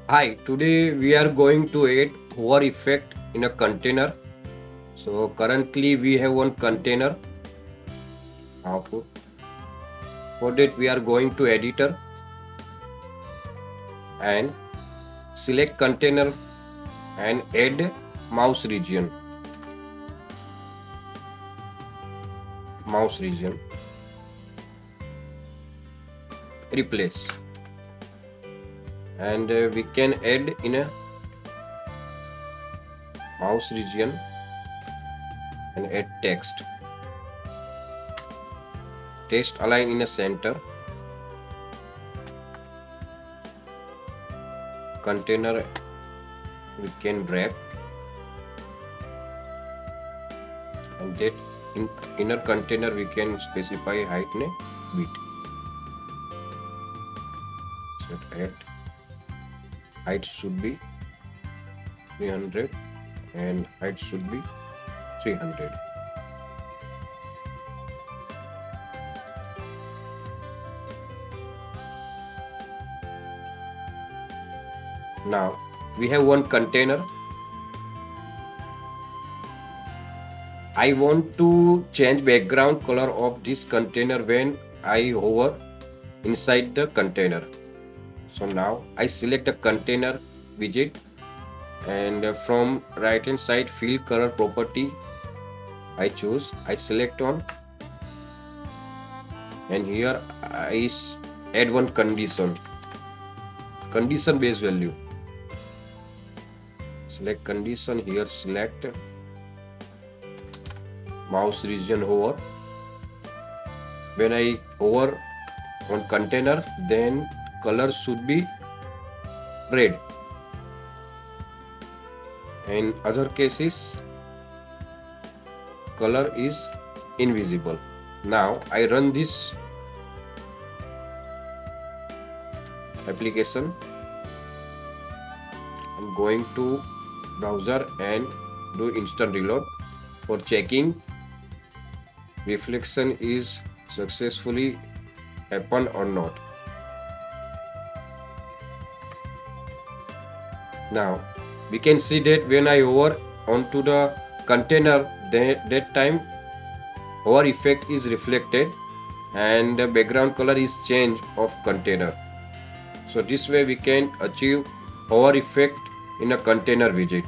Hi, today we are going to add hover effect in a container. So currently we have one container output. For that we are going to editor and select container and add mouse region. Mouse region. Replace. And we can add in a mouse region and add text. Text align in a center. Container we can wrap and that in inner container we can specify height and width. So add height should be 300 and height should be 300. Now we have one container. I want to change background color of this container when I hover inside the container. So now I select the container widget and from right hand side fill color property I choose. I select on and here I add one condition based value. Select condition here, select mouse region hover. When I hover on container, then color should be red. In other cases, color is invisible. Now I run this application. I'm going to browser and do instant reload for checking reflection is successfully happen or not. Now we can see that when I hover onto the container, that time hover effect is reflected and the background color is changed of container. So this way we can achieve hover effect in a container widget.